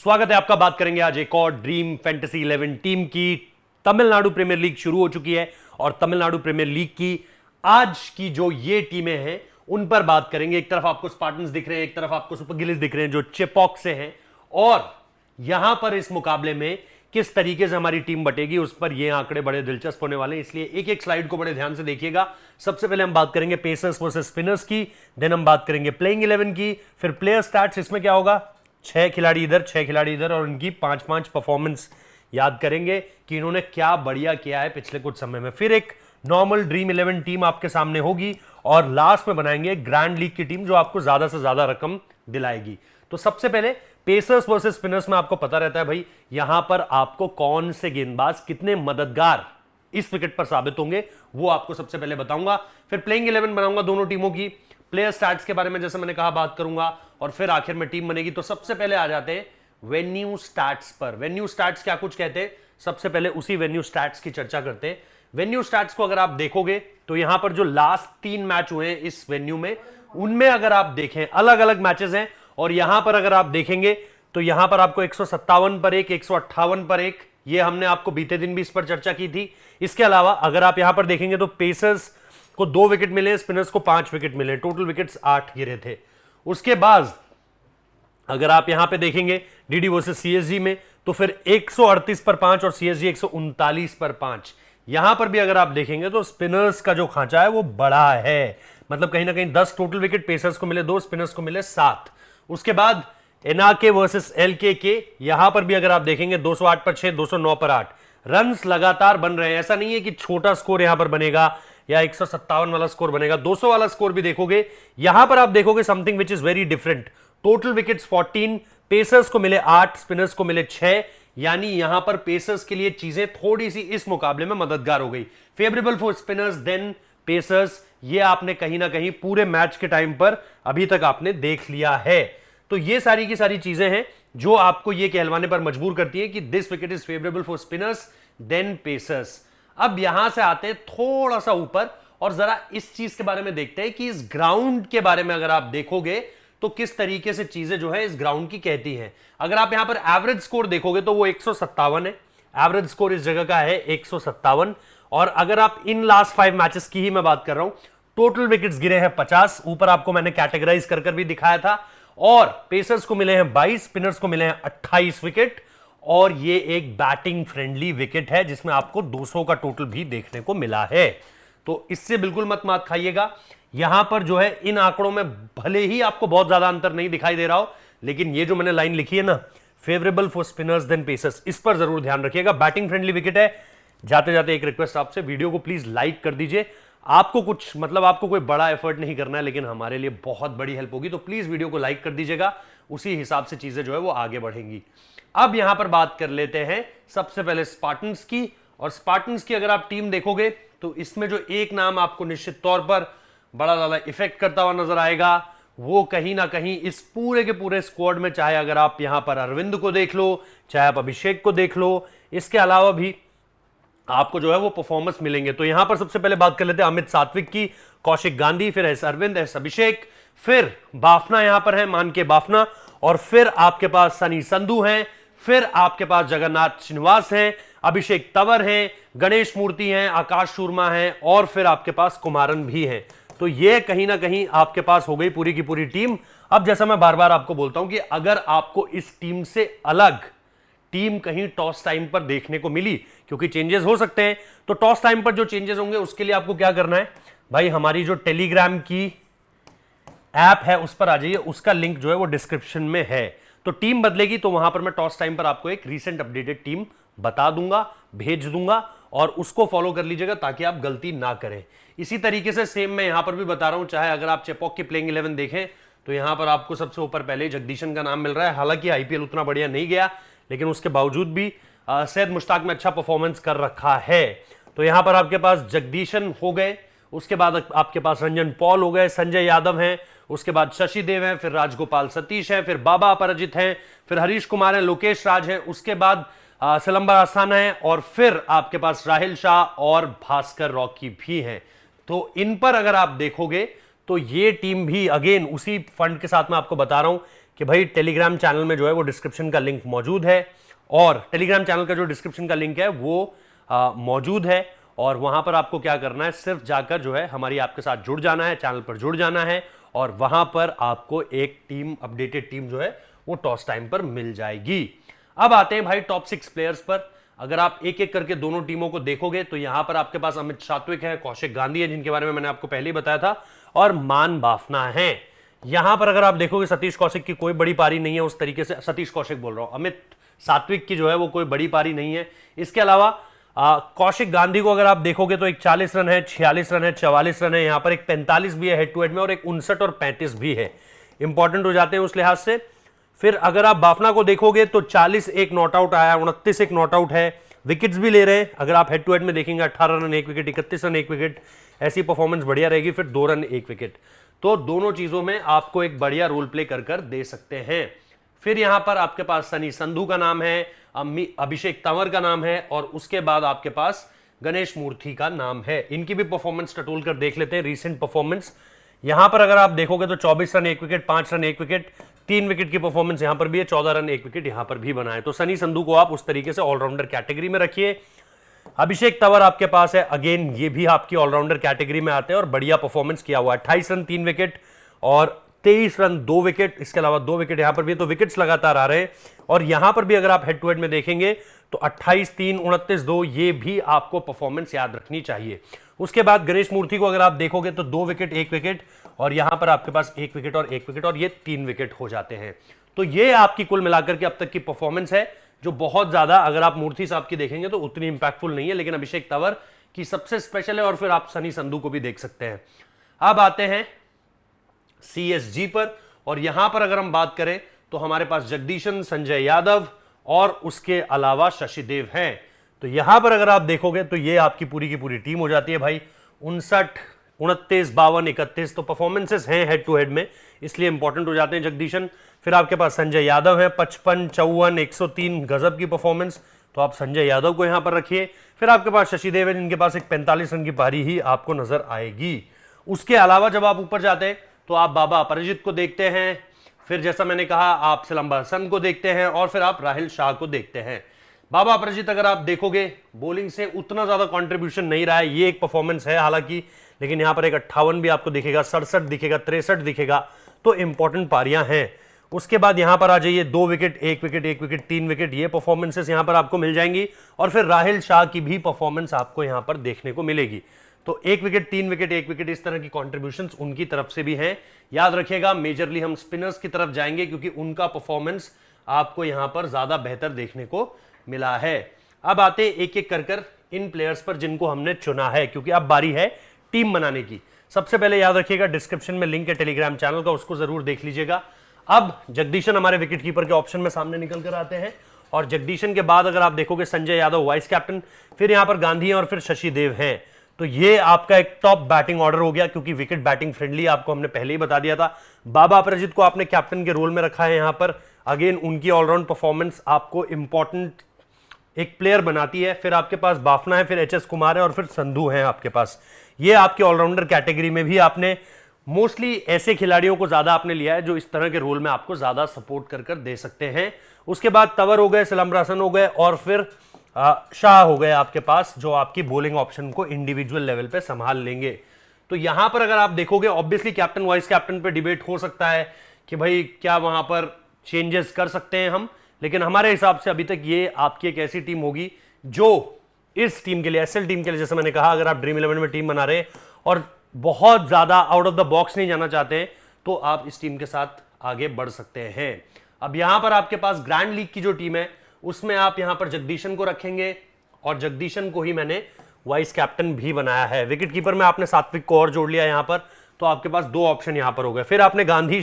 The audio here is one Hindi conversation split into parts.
स्वागत है आपका। बात करेंगे आज एक और ड्रीम फैंटेसी 11 टीम की। तमिलनाडु प्रीमियर लीग शुरू हो चुकी है और तमिलनाडु प्रीमियर लीग की आज की जो ये टीमें हैं उन पर बात करेंगे। एक तरफ आपको स्पार्टन्स दिख रहे हैं, एक तरफ आपको सुपर गिल्स दिख रहे हैं जो चेपॉक से हैं, और यहां पर इस मुकाबले में किस तरीके से हमारी टीम बटेगी उस पर ये आंकड़े बड़े दिलचस्प होने वाले हैं, इसलिए एक एक स्लाइड को बड़े ध्यान से देखिएगा। सबसे पहले हम बात करेंगे पेसर्स वर्सेस स्पिनर्स की, देन हम बात करेंगे प्लेइंग 11 की, फिर प्लेयर स्टैट्स। इसमें क्या होगा, 6 खिलाड़ी इधर 6 खिलाड़ी इधर और उनकी 5-5 परफॉर्मेंस याद करेंगे कि इन्होंने क्या बढ़िया किया है पिछले कुछ समय में। फिर एक नॉर्मल ड्रीम 11 टीम आपके सामने होगी और लास्ट में बनाएंगे ग्रैंड लीग की टीम जो आपको ज्यादा से ज्यादा रकम दिलाएगी। तो सबसे पहले पेसर्स वर्सेस स्पिनर्स में आपको पता रहता है भाई यहां पर आपको कौन से गेंदबाज कितने मददगार इस विकेट पर साबित होंगे, वो आपको सबसे पहले बताऊंगा। फिर प्लेइंग 11 बनाऊंगा दोनों टीमों की, प्लेयर स्टैट्स के बारे में जैसे मैंने कहा बात करूंगा, और फिर आखिर में टीम बनेगी। तो सबसे पहले आ जाते हैं वेन्यू स्टैट्स पर। वेन्यू स्टैट्स क्या कुछ कहते हैं, सबसे पहले उसी वेन्यू स्टैट्स की चर्चा करते हैं। वेन्यू स्टैट्स को अगर आप देखोगे तो यहां पर जो लास्ट 3 मैच हुए हैं इस वेन्यू में, उनमें अगर आप देखें अलग अलग मैचेस हैं, और यहां पर अगर आप देखेंगे तो यहां पर आपको 157 पर 1, 158 पर 1, ये हमने आपको बीते दिन भी इस पर चर्चा की थी। इसके अलावा अगर आप यहां पर देखेंगे तो पेसर्स को 2 विकेट मिले, स्पिनर्स को 5 विकेट मिले, टोटल विकेट्स 8 गिरे थे। उसके बाद अगर आप यहां पे देखेंगे डीडी वर्सेस सीएसजी में तो फिर 138 पर 5 और सीएसजी 139 पर 5। यहां पर भी अगर आप देखेंगे तो स्पिनर्स का जो खांचा है वो बड़ा है, मतलब कहीं ना कहीं 10 टोटल विकेट पेसर्स को मिले, 2 स्पिनर्स को मिले 7। उसके बाद एनआरके वर्सेस एलकेके, यहां पर भी अगर आप देखेंगे 208 पर 6, 209 पर 8 रन्स लगातार बन रहे हैं। ऐसा नहीं है कि छोटा स्कोर यहां पर बनेगा या 157 वाला स्कोर बनेगा, 200 वाला स्कोर भी देखोगे। यहां पर आप देखोगे something which is very different. Total wickets 14, pacers को मिले 8, स्पिनर्स को मिले 6, यानी यहां पर पेसर्स के लिए चीजें थोड़ी सी इस मुकाबले में मददगार हो गई। Favourable for spinners than pacers, ये आपने कहीं ना कहीं पूरे मैच के टाइम पर अभी तक आपने देख लिया है। तो ये सारी की सारी चीजें हैं जो आपको ये कहलवाने पर मजबूर करती है कि this wicket is favourable for spinners than pacers. अब यहां से आते हैं थोड़ा सा ऊपर और जरा इस चीज के बारे में देखते हैं कि इस ग्राउंड के बारे में अगर आप देखोगे तो किस तरीके से चीजें जो है इस ग्राउंड की कहती हैं। अगर आप यहां पर एवरेज स्कोर देखोगे तो वो 157 है, एवरेज स्कोर इस जगह का है 157। और अगर आप इन लास्ट 5 मैचेस की ही मैं बात कर रहा हूं, टोटल विकेट्स गिरे हैं 50, ऊपर आपको मैंने कैटेगराइज कर भी दिखाया था, और पेसर्स को मिले हैं 22, स्पिनर्स को मिले हैं 28 विकेट, और ये एक बैटिंग फ्रेंडली विकेट है जिसमें आपको 200 का टोटल भी देखने को मिला है। तो इससे बिल्कुल मत मात खाइएगा। यहां पर जो है इन आंकड़ों में भले ही आपको बहुत ज्यादा अंतर नहीं दिखाई दे रहा हो, लेकिन ये जो मैंने लाइन लिखी है ना, favourable for spinners than pacers, इस पर जरूर ध्यान रखिएगा। बैटिंग फ्रेंडली विकेट है। जाते जाते एक रिक्वेस्ट आपसे, वीडियो को प्लीज लाइक कर दीजिए। आपको कुछ मतलब आपको कोई बड़ा एफर्ट नहीं करना है, लेकिन हमारे लिए बहुत बड़ी हेल्प होगी, तो प्लीज वीडियो को लाइक कर दीजिएगा। उसी हिसाब से चीजें जो है वो आगे बढ़ेंगी। अब यहां पर बात कर लेते हैं सबसे पहले स्पार्टन्स की, और स्पार्टन्स की अगर आप टीम देखोगे तो इसमें जो एक नाम आपको निश्चित तौर पर बड़ा ज्यादा इफेक्ट करता हुआ नजर आएगा, वो कहीं ना कहीं इस पूरे के पूरे स्क्वाड में, चाहे अगर आप यहां पर अरविंद को देख लो, चाहे आप अभिषेक को देख लो, इसके अलावा भी आपको जो है वो परफॉर्मेंस मिलेंगे। तो यहां पर सबसे पहले बात कर लेते हैं अमित सात्विक की, कौशिक गांधी, फिर एस अरविंद, एस अभिषेक, फिर बाफना यहां पर है, मान के बाफना, और फिर आपके पास सनी संधू हैं, फिर आपके पास जगन्नाथ श्रीनिवास हैं, अभिषेक तंवर हैं, गणेश मूर्ति हैं, आकाश शर्मा हैं, और फिर आपके पास कुमारन भी हैं। तो ये कहीं ना कहीं आपके पास हो गई पूरी की पूरी टीम। अब जैसा मैं बार बार आपको बोलता हूं कि अगर आपको इस टीम से अलग टीम कहीं टॉस टाइम पर देखने को मिली, क्योंकि चेंजेस हो सकते हैं, तो टॉस टाइम पर जो चेंजेस होंगे उसके लिए आपको क्या करना है भाई, हमारी जो टेलीग्राम की ऐप है उस पर आ जाइए, उसका लिंक जो है वो डिस्क्रिप्शन में है। तो टीम बदलेगी तो वहां पर मैं टॉस टाइम पर आपको एक रीसेंट अपडेटेड टीम बता दूंगा, भेज दूंगा, और उसको फॉलो कर लीजिएगा ताकि आप गलती ना करें। इसी तरीके से सेम मैं यहां पर भी बता रहा हूं, चाहे अगर आप चेपॉक की प्लेइंग 11 देखें तो यहां पर आपको सबसे ऊपर पहले जगदीशन का नाम मिल रहा है। हालांकि आईपीएल उतना बढ़िया नहीं गया, लेकिन उसके बावजूद भी सैयद मुश्ताक में अच्छा परफॉर्मेंस कर रखा है। तो यहां पर आपके पास जगदीशन हो गए, उसके बाद आपके पास रंजन पॉल हो गए, संजय यादव हैं, उसके बाद शशि देव हैं, फिर राजगोपाल सतीश हैं, फिर बाबा अपराजित हैं, फिर हरीश कुमार हैं, लोकेश राज हैं, उसके बाद सिलंबर आस्थाना है, और फिर आपके पास राहिल शाह और भास्कर रॉकी भी हैं। तो इन पर अगर आप देखोगे तो ये टीम भी अगेन उसी फंड के साथ मैं आपको बता रहा हूं कि भाई टेलीग्राम चैनल में जो है वो डिस्क्रिप्शन का लिंक मौजूद है, और टेलीग्राम चैनल का जो डिस्क्रिप्शन का लिंक है वो मौजूद है, और वहां पर आपको क्या करना है, सिर्फ जाकर जो है हमारी आपके साथ जुड़ जाना है, चैनल पर जुड़ जाना है, और वहां पर आपको एक टीम, अपडेटेड टीम जो है वो टॉस टाइम पर मिल जाएगी। अब आते हैं भाई टॉप 6 प्लेयर्स पर। अगर आप एक एक करके दोनों टीमों को देखोगे तो यहां पर आपके पास अमित सात्विक है, कौशिक गांधी है जिनके बारे में मैंने आपको पहले ही बताया था, और मान बाफना है। यहां पर अगर आप देखोगे सतीश कौशिक की कोई बड़ी पारी नहीं है उस तरीके से, सतीश कौशिक बोल रहा हूं, अमित सात्विक की जो है वो कोई बड़ी पारी नहीं है। इसके अलावा कौशिक गांधी को अगर आप देखोगे तो एक 40 रन है, 46 रन है, 44 रन है, यहां पर एक 45 भी है हेड टू हेड में, और एक 59 और 35 भी है, इंपॉर्टेंट हो जाते हैं उस लिहाज से। फिर अगर आप बाफना को देखोगे तो 40 एक नॉट आउट आया, 29 एक नॉट आउट है, विकेट्स भी ले रहे हैं। अगर आप हेड टू हेड में देखेंगे 18 रन 1 विकेट, 31 रन 1 विकेट, ऐसी परफॉर्मेंस बढ़िया रहेगी। फिर 2 रन 1 विकेट, तो दोनों चीजों में आपको एक बढ़िया रोल प्ले कर दे सकते हैं। फिर यहां पर आपके पास सनी संधू का नाम है, अभिषेक तंवर का नाम है, और उसके बाद आपके पास गणेश मूर्ति का नाम है। इनकी भी परफॉर्मेंस टटोल कर देख लेते हैं, रीसेंट परफॉर्मेंस। यहां पर अगर आप देखोगे तो 24 run 1 wicket, 5 run 1 wicket, 3 wicket की परफॉर्मेंस यहां पर भी है, 14 रन 1 विकेट यहां पर भी बना है। तो सनी संधू को आप उस तरीके से ऑलराउंडर कैटेगरी में रखिए। अभिषेक तंवर आपके पास है, अगेन ये भी आपकी ऑलराउंडर कैटेगरी में आते हैं और बढ़िया परफॉर्मेंस किया हुआ है। 28 रन 3 विकेट और 23 रन 2 विकेट, इसके अलावा 2 विकेट यहां पर भी, तो विकेट्स लगातार आ रहे हैं। और यहां पर भी अगर आप हेड टू हेड में देखेंगे तो 28 3 29 2, ये भी आपको परफॉर्मेंस याद रखनी चाहिए। उसके बाद गणेश मूर्ति को अगर आप देखोगे तो 2 विकेट 1 विकेट, और यहां पर आपके पास 1 विकेट और 1 विकेट, और ये 3 विकेट हो जाते हैं। तो ये आपकी कुल मिलाकर के अब तक की परफॉर्मेंस है, जो बहुत ज्यादा अगर आप मूर्ति साहब की देखेंगे तो उतनी इंपैक्टफुल नहीं है, लेकिन अभिषेक तंवर की सबसे स्पेशल है। और फिर आप सनी संधू को भी देख सकते हैं। अब आते हैं CSG पर, और यहां पर अगर हम बात करें तो हमारे पास जगदीशन, संजय यादव और उसके अलावा शशिदेव हैं। तो यहां पर अगर आप देखोगे तो ये आपकी पूरी की पूरी टीम हो जाती है भाई। 59 29 52 31, तो परफॉर्मेंसेस हैं हेड टू हेड में, इसलिए इंपॉर्टेंट हो जाते हैं जगदीशन। फिर आपके पास संजय यादव है, 55 54 103, गजब की परफॉर्मेंस, तो आप संजय यादव को यहां पर रखिए। फिर आपके पास शशिदेव है, जिनके पास एक 45 रन की पारी ही आपको नजर आएगी। उसके अलावा जब आप ऊपर जाते हैं तो आप बाबा अपराजित को देखते हैं, फिर जैसा मैंने कहा आप सिलंबा हसन को देखते हैं, और फिर आप राहिल शाह को देखते हैं। बाबा अपराजित अगर आप देखोगे बॉलिंग से उतना ज्यादा कंट्रीब्यूशन नहीं रहा है, ये एक परफॉर्मेंस है हालांकि, लेकिन यहां पर एक 58 भी आपको दिखेगा, 67 दिखेगा, 63 दिखेगा, तो इंपॉर्टेंट पारियां हैं। उसके बाद यहां पर आ जाइए, 2 विकेट 1 विकेट 1 विकेट 3 विकेट, ये परफॉर्मेंसेस यहां पर आपको मिल जाएंगी। और फिर राहिल शाह की भी परफॉर्मेंस आपको यहां पर देखने को मिलेगी। तो 1 विकेट 3 विकेट 1 विकेट, इस तरह की कॉन्ट्रीब्यूशंस उनकी तरफ से भी हैं। याद रखिएगा मेजरली हम स्पिनर्स की तरफ जाएंगे, क्योंकि उनका परफॉर्मेंस आपको यहां पर ज्यादा बेहतर देखने को मिला है। अब आते एक एक कर इन प्लेयर्स पर जिनको हमने चुना है, क्योंकि अब बारी है टीम बनाने की। सबसे पहले याद रखिएगा डिस्क्रिप्शन में लिंक है टेलीग्राम चैनल का, उसको जरूर देख लीजिएगा। अब जगदीशन हमारे विकेट कीपर के ऑप्शन में सामने निकल कर आते हैं, और जगदीशन के बाद अगर आप देखोगे संजय यादव वाइस कैप्टन, फिर यहां पर गांधी हैं, और फिर शशिदेव हैं। तो ये आपका एक टॉप बैटिंग ऑर्डर हो गया, क्योंकि विकेट बैटिंग फ्रेंडली आपको हमने पहले ही बता दिया था। बाबा अपराजित को आपने कैप्टन के रोल में रखा है यहां पर, अगेन उनकी ऑलराउंड परफॉर्मेंस आपको इंपॉर्टेंट एक प्लेयर बनाती है। फिर आपके पास बाफना है, फिर HS कुमार है, और फिर संधू है आपके पास। ये आपके ऑलराउंडर कैटेगरी में भी आपने मोस्टली ऐसे खिलाड़ियों को ज्यादा आपने लिया है जो इस तरह के रोल में आपको ज्यादा सपोर्ट कर दे सकते हैं। उसके बाद तंवर हो गए, सिलंबा हसन हो गए, और फिर शाह हो गए आपके पास, जो आपकी बॉलिंग ऑप्शन को इंडिविजुअल लेवल पे संभाल लेंगे। तो यहां पर अगर आप देखोगे ऑब्वियसली कैप्टन वाइस कैप्टन पे डिबेट हो सकता है कि भाई क्या वहां पर चेंजेस कर सकते हैं हम, लेकिन हमारे हिसाब से अभी तक ये आपकी एक ऐसी टीम होगी जो इस टीम के लिए, SL टीम के लिए, जैसे मैंने कहा, अगर आप ड्रीम 11 में टीम बना रहे हैं और बहुत ज्यादा आउट ऑफ द बॉक्स नहीं जाना चाहते हैं, तो आप इस टीम के साथ आगे बढ़ सकते हैं। अब यहां पर आपके पास ग्रैंड लीग की जो टीम है उसमें आप यहां पर जगदीशन को रखेंगे, और जगदीशन को ही मैंने वाइस कैप्टन भी बनाया है। विकेट कीपर में आपने सात्विक को और जोड़ लिया यहां पर, तो आपके पास 2 ऑप्शन यहां पर हो गए। फिर आपने गांधी,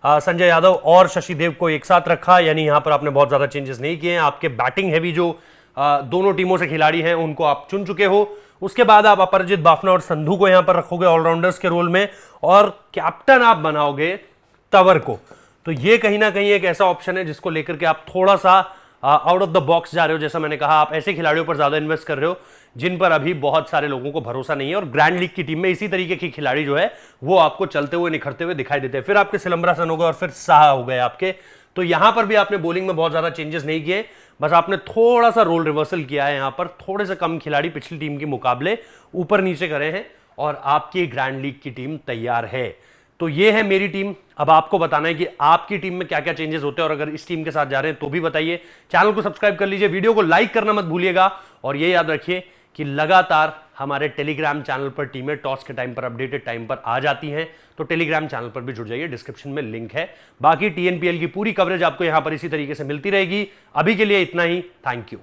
संजय यादव और शशिदेव को एक साथ रखा, यानी यहां पर आपने बहुत ज्यादा चेंजेस नहीं किए हैं। आपके बैटिंग हैवी जो दोनों टीमों से खिलाड़ी हैं उनको आप चुन चुके हो। उसके बाद आप अपराजित, बाफना और संधू को यहां पर रखोगे ऑलराउंडर्स के रोल में, और कैप्टन आप बनाओगे तंवर को। तो ये कहीं ना कहीं एक ऐसा ऑप्शन है जिसको लेकर के आप थोड़ा सा आउट ऑफ द बॉक्स जा रहे हो। जैसा मैंने कहा, आप ऐसे खिलाड़ियों पर ज्यादा इन्वेस्ट कर रहे हो जिन पर अभी बहुत सारे लोगों को भरोसा नहीं है, और ग्रैंड लीग की टीम में इसी तरीके की खिलाड़ी जो है वो आपको चलते हुए निखरते हुए दिखाई देते हैं। फिर आपके सिलंबरासन हो गए और फिर साहा हो गए आपके। तो यहां पर भी आपने बॉलिंग में बहुत ज्यादा चेंजेस नहीं किए, बस आपने थोड़ा सा रोल रिवर्सल किया है। यहां पर थोड़े से कम खिलाड़ी पिछली टीम के मुकाबले ऊपर नीचे करे हैं और आपकी ग्रैंड लीग की टीम तैयार है। तो ये है मेरी टीम। अब आपको बताना है कि आपकी टीम में क्या क्या चेंजेस होते हैं, और अगर इस टीम के साथ जा रहे हैं तो भी बताइए। चैनल को सब्सक्राइब कर लीजिए, वीडियो को लाइक करना मत भूलिएगा, और ये याद रखिए कि लगातार हमारे टेलीग्राम चैनल पर टीमें टॉस के टाइम पर अपडेटेड टाइम पर आ जाती हैं, तो टेलीग्राम चैनल पर भी जुड़ जाइए, डिस्क्रिप्शन में लिंक है। बाकी टीएनपीएल की पूरी कवरेज आपको यहां पर इसी तरीके से मिलती रहेगी। अभी के लिए इतना ही, थैंक यू।